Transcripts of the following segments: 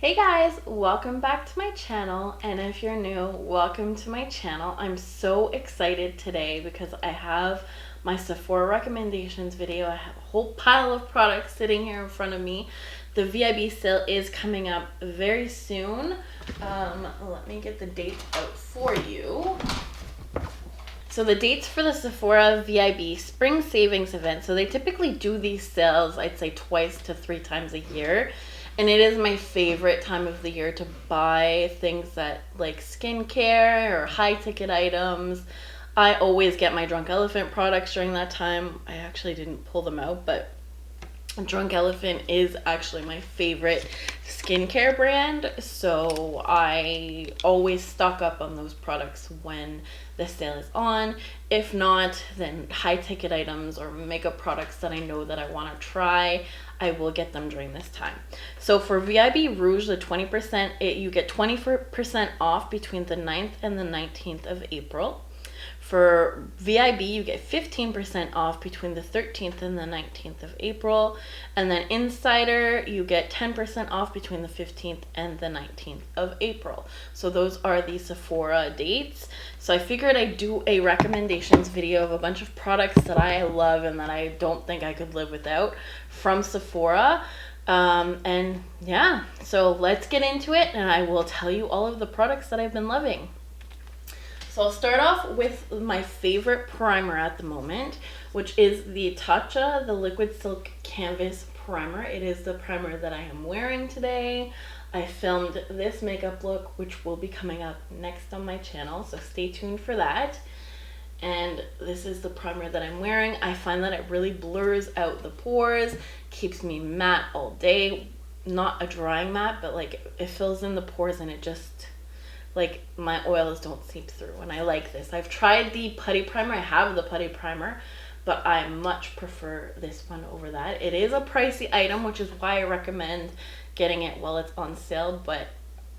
Hey guys, welcome back to my channel, and if you're new, welcome to my channel. I'm so excited today because I have my Sephora recommendations video. I have a whole pile of products sitting here in front of me. The VIB sale is coming up very soon. Let me get the dates out for you. So the dates for the Sephora VIB Spring Savings event, so they typically do these sales, I'd say twice to 3 times a year. And it is my favorite time of the year to buy things that like skincare or high ticket items. I always get my Drunk Elephant products during that time. I actually didn't pull them out, but Drunk Elephant is actually my favorite skincare brand, so I always stock up on those products when the sale is on. If not, then high ticket items or makeup products that I know that I want to try, I will get them during this time. So for VIB Rouge, the 20%, you get 20% off between the 9th and the 19th of April. For VIB, you get 15% off between the 13th and the 19th of April. And then Insider, you get 10% off between the 15th and the 19th of April. So those are the Sephora dates. So I figured I'd do a recommendations video of a bunch of products that I love and that I don't think I could live without from Sephora. And yeah, so let's get into it and I will tell you all of the products that I've been loving. So I'll start off with my favorite primer at the moment, which is the Tatcha, the Liquid Silk Canvas Primer. It is the primer that I am wearing today. I filmed this makeup look, which will be coming up next on my channel, so stay tuned for that. And this is the primer that I'm wearing. I find that it really blurs out the pores, keeps me matte all day. Not a drying matte, but like it fills in the pores and it just... like my oils don't seep through, and I like this. I've tried the putty primer. I have the putty primer, but I much prefer this one over that. It is a pricey item, which is why I recommend getting it while it's on sale, but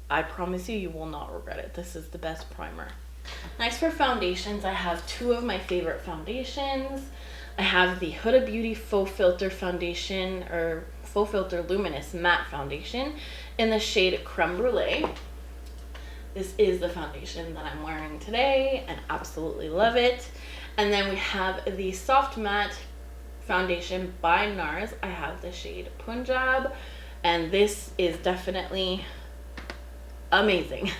I promise you, you will not regret it. This is the best primer. Next, for foundations, I have 2 of my favorite foundations. I have the Huda Beauty Faux Filter Foundation, or Faux Filter Luminous Matte Foundation in the shade Creme Brulee. This is the foundation that I'm wearing today and absolutely love it. And then we have the Soft Matte Foundation by NARS. I have the shade Punjab, and this is definitely amazing.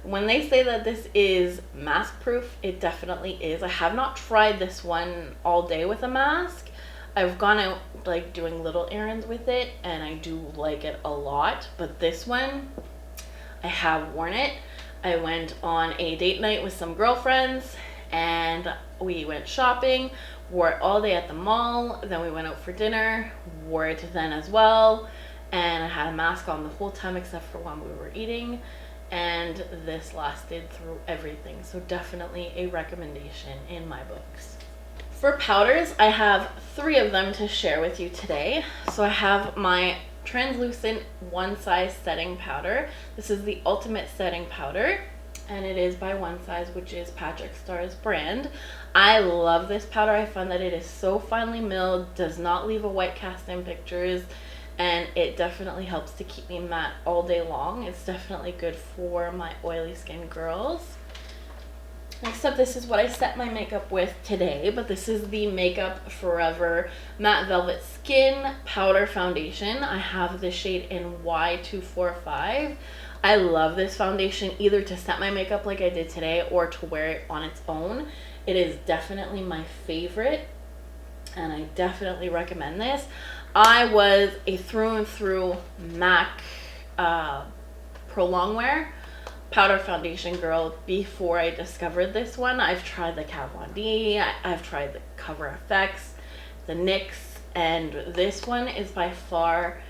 When they say that this is mask proof, it definitely is. I have not tried this one all day with a mask. I've gone out like doing little errands with it and I do like it a lot, but this one, I have worn it. I went on a date night with some girlfriends and we went shopping, wore it all day at the mall, then we went out for dinner, wore it then as well, and I had a mask on the whole time except for when we were eating, and this lasted through everything. So definitely a recommendation in my books. For powders, I have 3 of them to share with you today. So I have my translucent one size setting powder. This is the Ultimate Setting Powder, and it is by One Size, which is Patrick Starr's brand. I love this powder. I find that it is so finely milled, does not leave a white cast in pictures, and it definitely helps to keep me matte all day long. It's definitely good for my oily skin girls. Next up, this is what I set my makeup with today, but this is the Makeup Forever Matte Velvet Skin Powder Foundation. I have the shade in Y245. I love this foundation either to set my makeup like I did today or to wear it on its own. It is definitely my favorite, and I definitely recommend this. I was a through and through MAC Pro Longwear powder foundation girl before I discovered this one. I've tried the Kat Von D, I've tried the Cover FX, the NYX, and this one is by far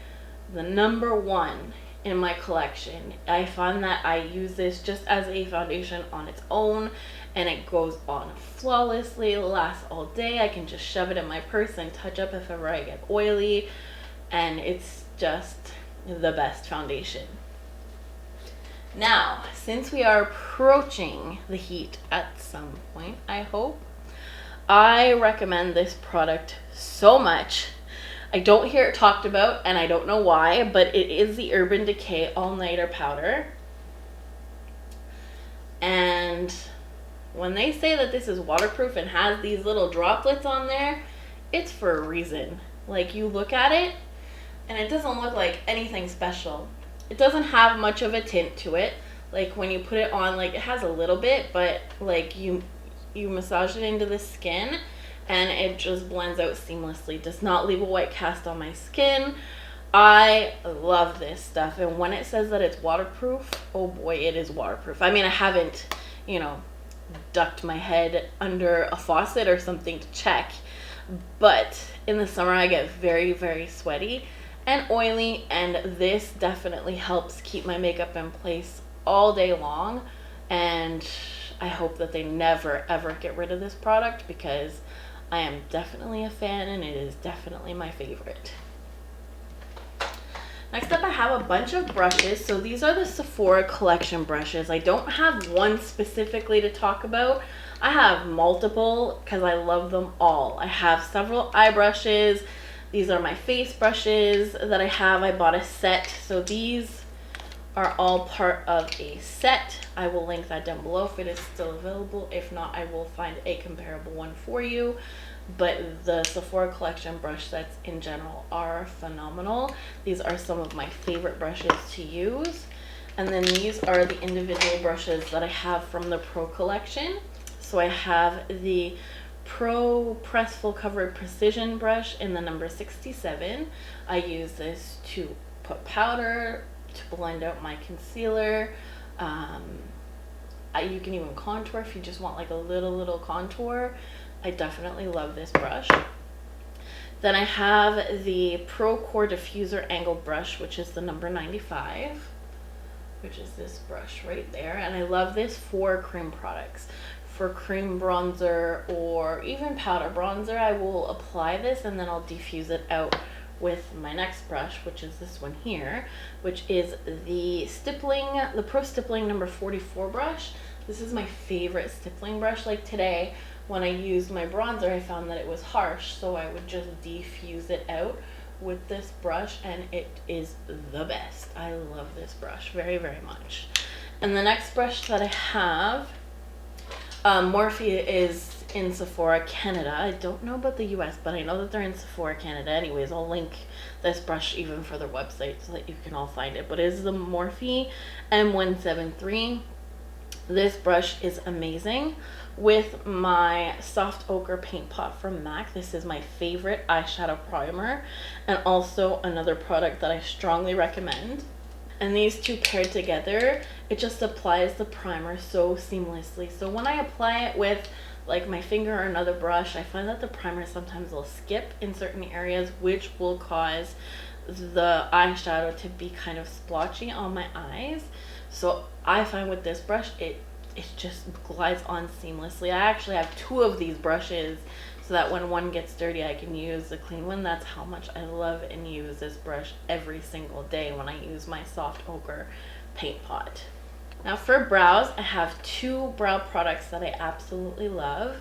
the #1 in my collection. I find that I use this just as a foundation on its own, and it goes on flawlessly, lasts all day. I can just shove it in my purse and touch up if ever I get oily, and it's just the best foundation. Now, since we are approaching the heat at some point, I hope, I recommend this product so much. I don't hear it talked about, and I don't know why, but it is the Urban Decay All Nighter Powder. And when they say that this is waterproof and has these little droplets on there, it's for a reason. Like, you look at it, and it doesn't look like anything special. It doesn't have much of a tint to it. Like, when you put it on, like, it has a little bit, but like you massage it into the skin and it just blends out seamlessly. Does not leave a white cast on my skin. I love this stuff, and when it says that it's waterproof, oh boy, it is waterproof. I mean, I haven't, you know, ducked my head under a faucet or something to check, but in the summer I get very, very sweaty and oily, and this definitely helps keep my makeup in place all day long. And I hope that they never ever get rid of this product, because I am definitely a fan and it is definitely my favorite. Next up, I have a bunch of brushes. So these are the Sephora collection brushes. I don't have one specifically to talk about. I have multiple because I love them all. I have several eye brushes. These are my face brushes that I have. I bought a set. So these are all part of a set. I will link that down below if it is still available. If not, I will find a comparable one for you. But the Sephora collection brush sets in general are phenomenal. These are some of my favorite brushes to use. And then these are the individual brushes that I have from the Pro collection. So I have the Pro Press Full Coverage Precision brush in the number 67. I use this to put powder, to blend out my concealer. You can even contour if you just want like a little contour. I definitely love this brush. Then I have the Pro Core Diffuser Angled Brush, which is the number 95, which is this brush right there. And I love this for cream products. For cream bronzer or even powder bronzer, I will apply this and then I'll diffuse it out with my next brush, which is this one here, which is the Pro Stippling number 44 brush. This is my favorite stippling brush. Like today, when I used my bronzer, I found that it was harsh, so I would just diffuse it out with this brush, and it is the best. I love this brush very, very much. And the next brush that I have, Morphe is in Sephora Canada. I don't know about the US, but I know that they're in Sephora Canada. Anyways, I'll link this brush even for their website so that you can all find it. But it is the Morphe M173. This brush is amazing. With my soft ochre paint pot from MAC. This is my favorite eyeshadow primer, and also another product that I strongly recommend. And these two paired together, it just applies the primer so seamlessly. So when I apply it with like my finger or another brush, I find that the primer sometimes will skip in certain areas, which will cause the eyeshadow to be kind of splotchy on my eyes. So I find with this brush, it just glides on seamlessly. I actually have two of these brushes so that when one gets dirty, I can use the clean one. That's how much I love and use this brush every single day when I use my soft ochre paint pot. Now for brows, I have two brow products that I absolutely love.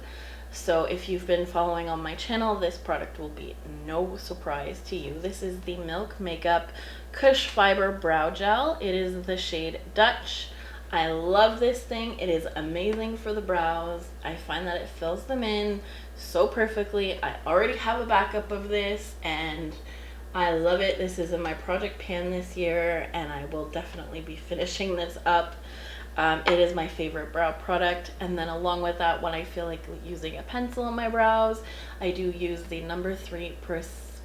So if you've been following on my channel, this product will be no surprise to you. This is the Milk Makeup KUSH Fiber Brow Gel. It is the shade Dutch. I love this thing. It is amazing for the brows. I find that it fills them in so perfectly. I already have a backup of this and I love it. This is in my project pan this year and I will definitely be finishing this up. It is my favorite brow product. And then along with that, when I feel like using a pencil on my brows, I do use the number 3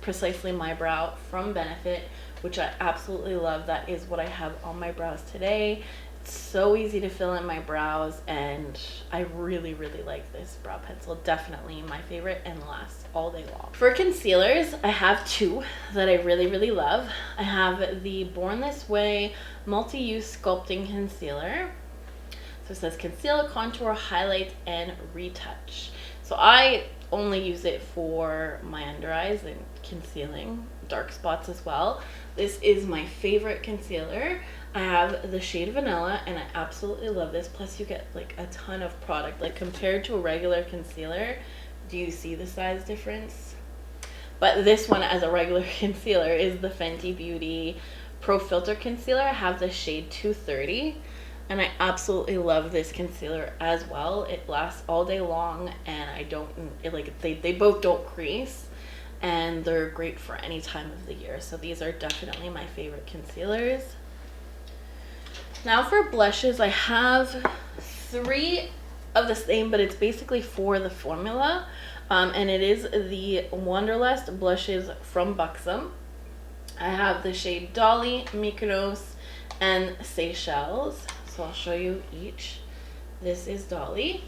Precisely My Brow from Benefit, which I absolutely love. That is what I have on my brows today. So easy to fill in my brows, and I really like this brow pencil. Definitely my favorite and lasts all day long. For concealers, I have two that I really love. I have the Born This Way multi-use sculpting concealer. So it says conceal, contour, highlight, and retouch. So I only use it for my under eyes and concealing dark spots as well. This is my favorite concealer. I have the shade Vanilla and I absolutely love this. Plus you get like a ton of product. Like compared to a regular concealer, do you see the size difference? But this one as a regular concealer is the Fenty Beauty Pro Filter Concealer. I have the shade 230. And I absolutely love this concealer as well. It lasts all day long, and they both don't crease, and they're great for any time of the year. So these are definitely my favorite concealers. Now for blushes, I have 3 of the same, but it's basically for the formula. And it is the Wanderlust blushes from Buxom. I have the shade Dolly, Mykonos, and Seychelles. So I'll show you each. This is Dolly.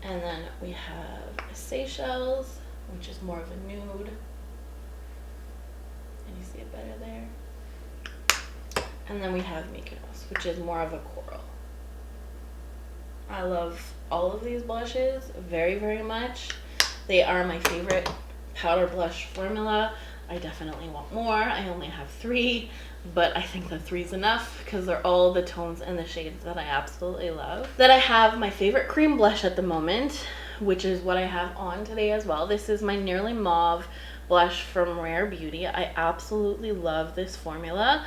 And then we have Seychelles, which is more of a nude. And you see it better there. And then we have Mykonos, which is more of a coral. I love all of these blushes very, very much. They are my favorite powder blush formula. I definitely want more. I only have 3, but I think that 3 is enough because they're all the tones and the shades that I absolutely love. Then I have my favorite cream blush at the moment, which is what I have on today as well. This is my Nearly Mauve blush from Rare Beauty. I absolutely love this formula.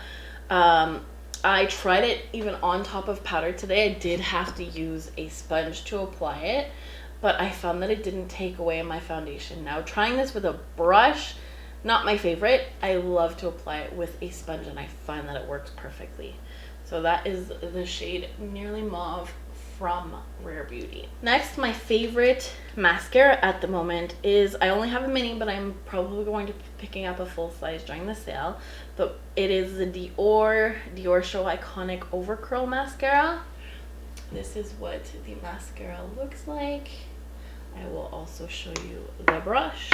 I tried it even on top of powder today. I did have to use a sponge to apply it, but I found that it didn't take away my foundation. Now trying this with a brush, not my favorite. I love to apply it with a sponge, and I find that it works perfectly. So that is the shade Nearly Mauve from Rare Beauty. Next, my favorite mascara at the moment is, I only have a mini, but I'm probably going to be picking up a full size during the sale. But it is the Dior Show Iconic Overcurl Mascara. This is what the mascara looks like. I will also show you the brush.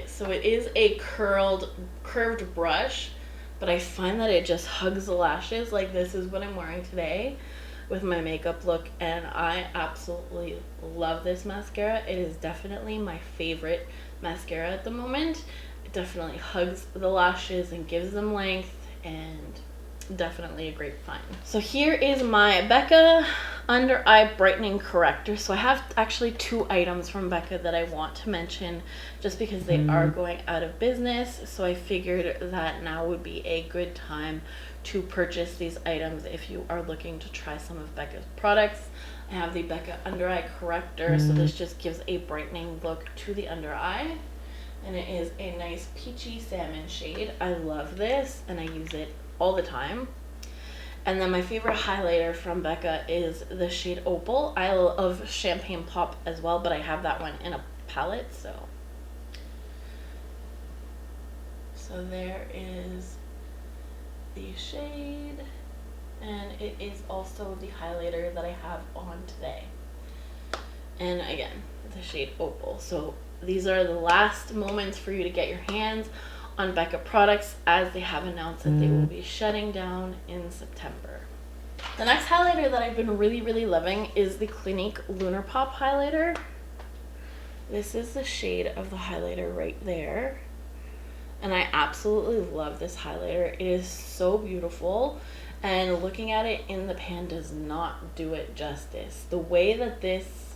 So it is a curved brush, but I find that it just hugs the lashes. Like, this is what I'm wearing today with my makeup look, and I absolutely love this mascara. It is definitely my favorite mascara at the moment. It definitely hugs the lashes and gives them length, and definitely a great find. So here is my Becca under eye brightening corrector. So I have actually 2 items from Becca that I want to mention just because they are going out of business. So I figured that now would be a good time to purchase these items if you are looking to try some of Becca's products. I have the Becca under eye corrector. So this just gives a brightening look to the under eye, and it is a nice peachy salmon shade. I love this and I use it all the time. And then my favorite highlighter from Becca is the shade Opal. I love Champagne Pop as well, but I have that one in a palette. So there is the shade, and it is also the highlighter that I have on today. And again, the shade Opal. So these are the last moments for you to get your hands on Becca products, as they have announced that they will be shutting down in September. The next highlighter that I've been really, really loving is the Clinique Lunar Pop highlighter. This is the shade of the highlighter right there. And I absolutely love this highlighter. It is so beautiful, and looking at it in the pan does not do it justice. The way that this,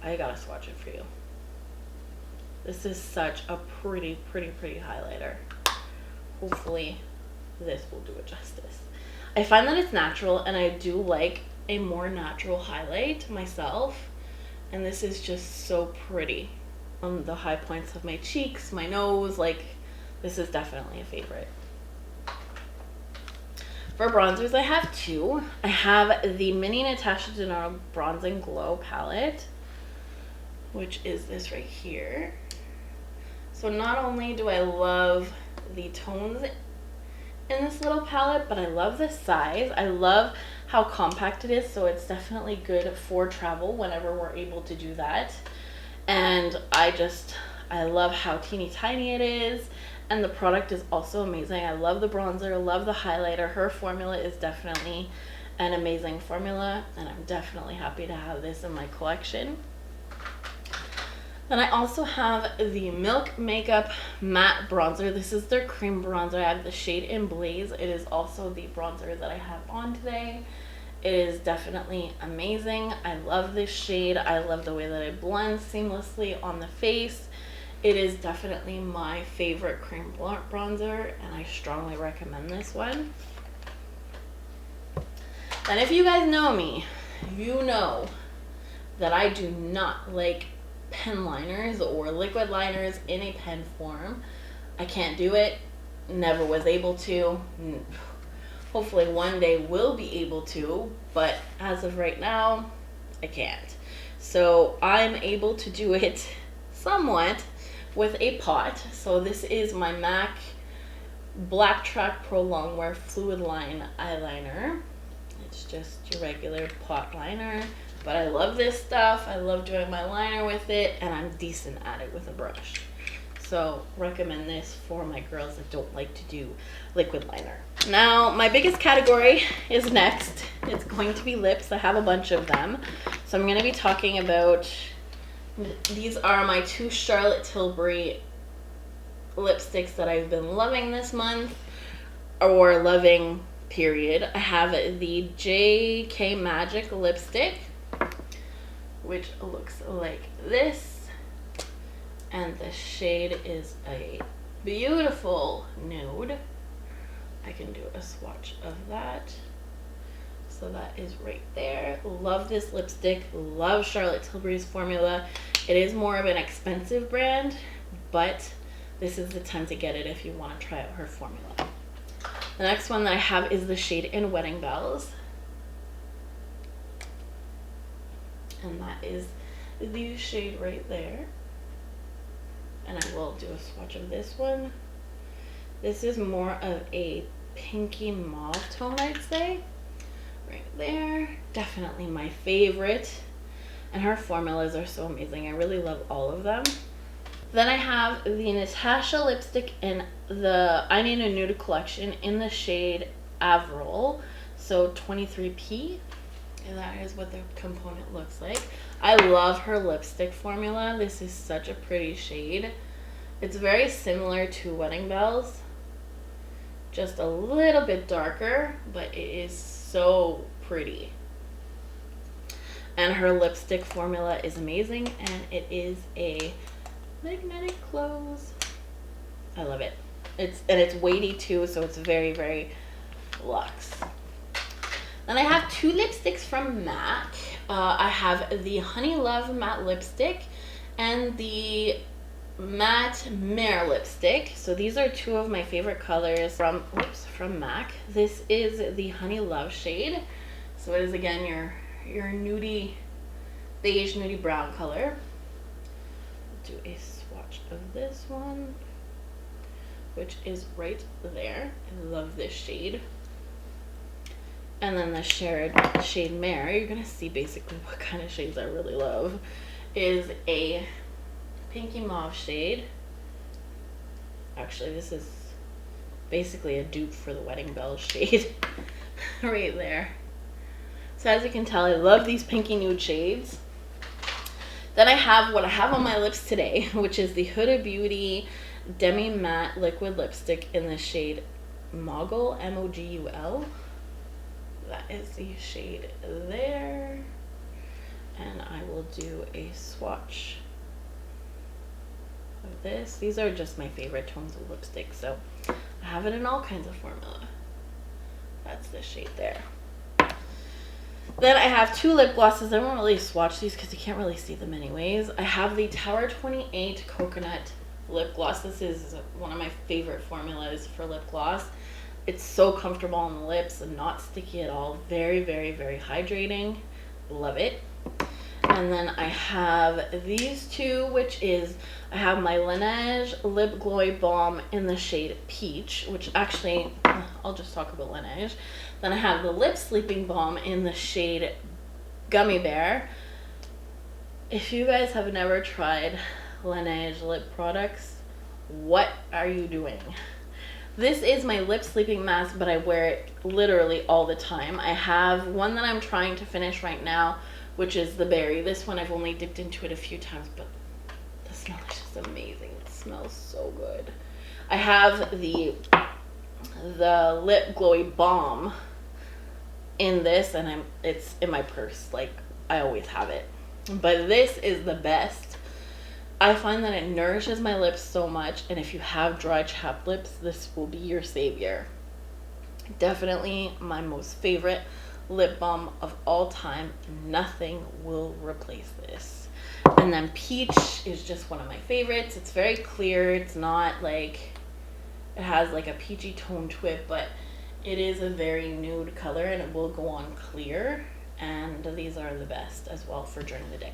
I gotta swatch it for you. This is such a pretty highlighter. Hopefully this will do it justice. I find that it's natural, and I do like a more natural highlight myself. And this is just so pretty. On the high points of my cheeks, my nose, like, this is definitely a favorite. For bronzers, I have 2. I have the mini Natasha Denona Bronze and Glow palette, which is this right here. So not only do I love the tones in this little palette, but I love the size. I love how compact it is, so it's definitely good for travel whenever we're able to do that. And I love how teeny tiny it is, and the product is also amazing. I love the bronzer, love the highlighter. Her formula is definitely an amazing formula, and I'm definitely happy to have this in my collection. Then I also have the Milk Makeup Matte Bronzer. This is their cream bronzer. I have the shade in Blaze. It is also the bronzer that I have on today. It is definitely amazing. I love this shade. I love the way that it blends seamlessly on the face. It is definitely my favorite cream bronzer, and I strongly recommend this one. And if you guys know me, you know that I do not like pen liners or liquid liners in a pen form. I can't do it. Never was able to. Hopefully one day will be able to, but as of right now, I can't. So I'm able to do it somewhat with a pot. So this is my MAC Black Track Pro Longwear Fluid Line Eyeliner. It's just your regular pot liner, but I love this stuff. I love doing my liner with it, and I'm decent at it with a brush. So recommend this for my girls that don't like to do liquid liner. Now my biggest category is next. It's going to be lips. I have a bunch of them. So I'm going to be talking about, these are my 2 Charlotte Tilbury lipsticks that I've been loving this month, or loving period. I have the JK Magic lipstick, which looks like this. And the shade is a beautiful nude. I can do a swatch of that. So that is right there. Love this lipstick. Love Charlotte Tilbury's formula. It is more of an expensive brand, but this is the time to get it if you want to try out her formula. The next one that I have is the shade in Wedding Bells. And that is the shade right there. And I will do a swatch of this one. This is more of a pinky mauve tone, I'd say. Right there. Definitely my favorite. And her formulas are so amazing. I really love all of them. Then I have the Natasha lipstick in the I Need a Nude collection in the shade Avril. So 23P. And that is what the component looks like. I love her lipstick formula. This is such a pretty shade. It's very similar to Wedding Bells, just a little bit darker, but it is so pretty. And her lipstick formula is amazing, and it is a magnetic close. I love it. It's weighty too, so it's very, very luxe. Then I have 2 lipsticks from MAC. I have the Honey Love matte lipstick and the matte Mare lipstick. So these are 2 of my favorite colors from MAC. This is the Honey Love shade. So it is again your nudie, beige nudie brown color. I'll do a swatch of this one, which is right there. I love this shade. And then the shade Mare, you're going to see basically what kind of shades I really love, is a pinky mauve shade. Actually, this is basically a dupe for the Wedding Bells shade right there. So as you can tell, I love these pinky nude shades. Then I have what I have on my lips today, which is the Huda Beauty Demi Matte Liquid Lipstick in the shade Mogul, M-O-G-U-L. That is the shade there. And I will do a swatch of this. These are just my favorite tones of lipstick, so I have it in all kinds of formula. That's the shade there. Then I have 2 lip glosses. I won't really swatch these because you can't really see them anyways. I have the Tower 28 Coconut Lip Gloss. This is one of my favorite formulas for lip gloss. It's so comfortable on the lips and not sticky at all. Very, very, very hydrating. Love it. And then I have these 2, which is, I have my Laneige Lip Glowy Balm in the shade Peach, which actually, I'll just talk about Laneige. Then I have the Lip Sleeping Balm in the shade Gummy Bear. If you guys have never tried Laneige lip products, what are you doing? This is my lip sleeping mask, but I wear it literally all the time. I have one that I'm trying to finish right now, which is the berry. This one I've only dipped into it a few times, but the smell is just amazing. It smells so good. I have the Lip Glowy Balm in this, and it's in my purse. Like, I always have it. But this is the best. I find that it nourishes my lips so much, and if you have dry chapped lips, this will be your savior. Definitely my most favorite lip balm of all time. Nothing will replace this. And then Peach is just one of my favorites. It's very clear. It's not like, it has like a peachy tone to it, but it is a very nude color, and it will go on clear. And these are the best as well for during the day.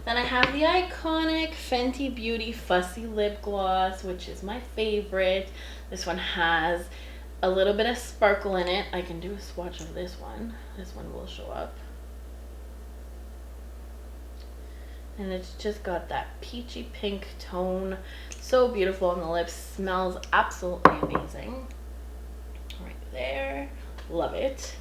Then I have the iconic Fenty Beauty Fussy Lip Gloss, which is my favorite. This one has a little bit of sparkle in it. I can do a swatch of this one. This one will show up. And it's just got that peachy pink tone. So beautiful on the lips. Smells absolutely amazing. Right there. Love it.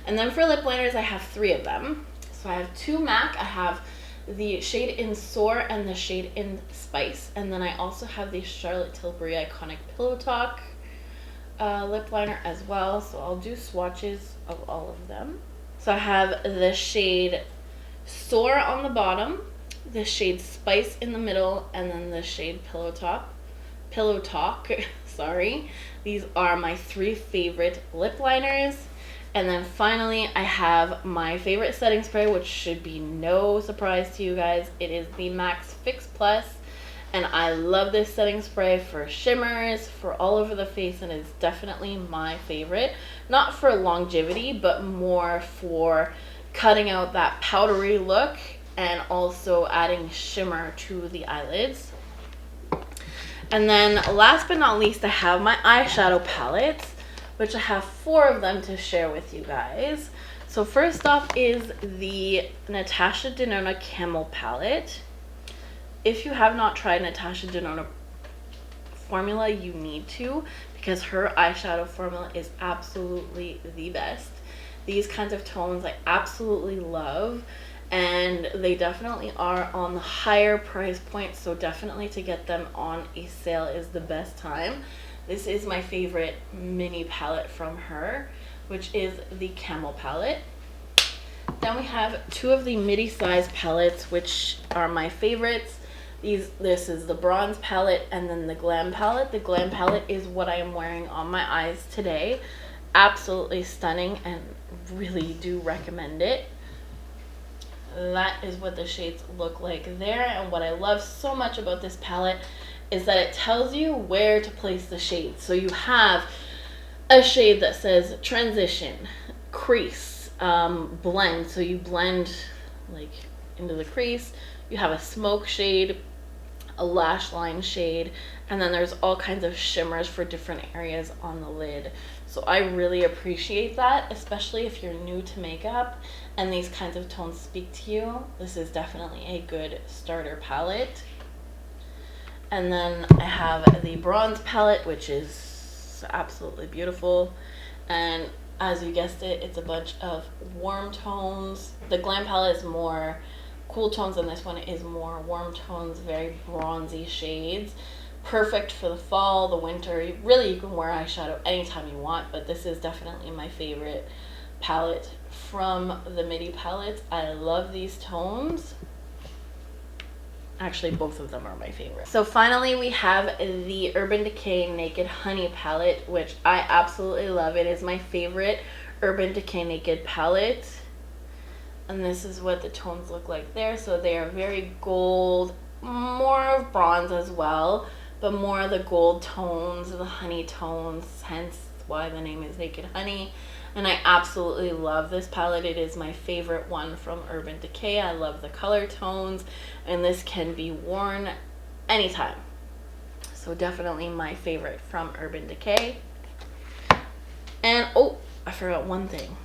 And then for lip liners, I have 3 of them. So I have 2 MAC. I have the shade in Soar and the shade in Spice. And then I also have the Charlotte Tilbury Iconic Pillow Talk lip liner as well. So I'll do swatches of all of them. So I have the shade Soar on the bottom, the shade Spice in the middle, and then the shade Pillow Talk. Sorry. These are my 3 favorite lip liners. And then finally, I have my favorite setting spray, which should be no surprise to you guys. It is the Max Fix Plus, and I love this setting spray for shimmers, for all over the face, and it's definitely my favorite. Not for longevity, but more for cutting out that powdery look and also adding shimmer to the eyelids. And then last but not least, I have my eyeshadow palettes, which I have 4 of them to share with you guys. So first off is the Natasha Denona Camel palette. If you have not tried Natasha Denona formula, you need to, because her eyeshadow formula is absolutely the best. These kinds of tones I absolutely love, and they definitely are on the higher price point, so definitely to get them on a sale is the best time. This is my favorite mini palette from her, which is the Camel palette. Then we have 2 of the midi size palettes, which are my favorites. This is the Bronze palette and then the Glam palette. The Glam palette is what I am wearing on my eyes today. Absolutely stunning, and really do recommend it. That is what the shades look like there, and what I love so much about this palette is that it tells you where to place the shades. So you have a shade that says transition, crease, blend, so you blend like into the crease. You have a smoke shade, a lash line shade, and then there's all kinds of shimmers for different areas on the lid. So I really appreciate that, especially if you're new to makeup and these kinds of tones speak to you. This is definitely a good starter palette. And then I have the Bronze palette, which is absolutely beautiful. And as you guessed it, it's a bunch of warm tones. The Glam palette is more cool tones, and this one is more warm tones, very bronzy shades. Perfect for the fall, the winter. Really, you can wear eyeshadow anytime you want, but this is definitely my favorite palette from the midi palettes. I love these tones. Actually, both of them are my favorite. So finally, we have the Urban Decay Naked Honey palette, which I absolutely love. It is my favorite Urban Decay Naked palette. And this is what the tones look like there. So they are very gold, more of bronze as well, but more of the gold tones, the honey tones, hence why the name is Naked Honey. And I absolutely love this palette. It is my favorite one from Urban Decay. I love the color tones, and this can be worn anytime. So definitely my favorite from Urban Decay. And oh, I forgot one thing.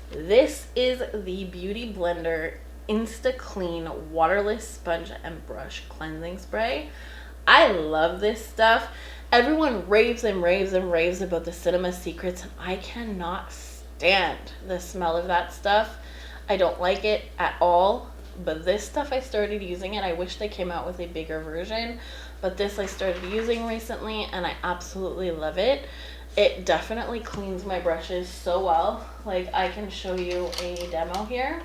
This is the Beauty Blender Insta Clean Waterless Sponge and Brush Cleansing Spray. I love this stuff. Everyone raves and raves and raves about the Cinema Secrets, and I cannot stand the smell of that stuff. I don't like it at all, but this stuff I started using it. I wish they came out with a bigger version, but this I started using recently and I absolutely love it. It definitely cleans my brushes so well. Like, I can show you a demo here.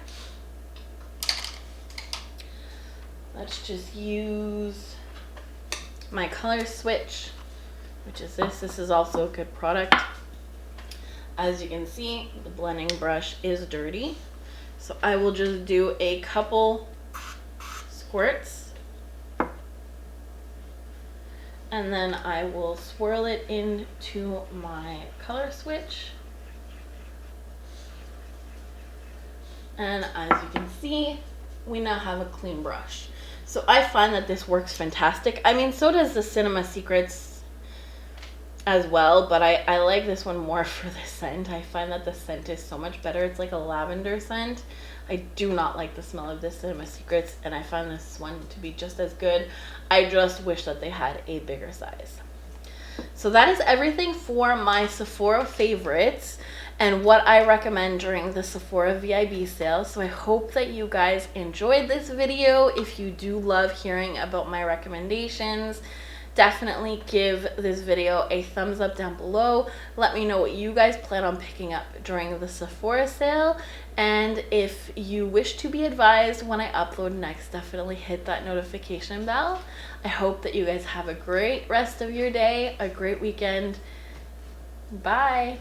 Let's just use my color switch, which is this. This is also a good product. As you can see, the blending brush is dirty. So I will just do a couple squirts. And then I will swirl it into my color switch. And as you can see, we now have a clean brush. So I find that this works fantastic. I mean, so does the Cinema Secrets as well, but I like this one more for the scent. I find that the scent is so much better. It's like a lavender scent. I do not like the smell of the Cinema Secrets, and I find this one to be just as good. I just wish that they had a bigger size. So that is everything for my Sephora favorites and what I recommend during the Sephora VIB sale. So I hope that you guys enjoyed this video. If you do love hearing about my recommendations, definitely give this video a thumbs up down below. Let me know what you guys plan on picking up during the Sephora sale. And if you wish to be advised when I upload next, definitely hit that notification bell. I hope that you guys have a great rest of your day, a great weekend. Bye.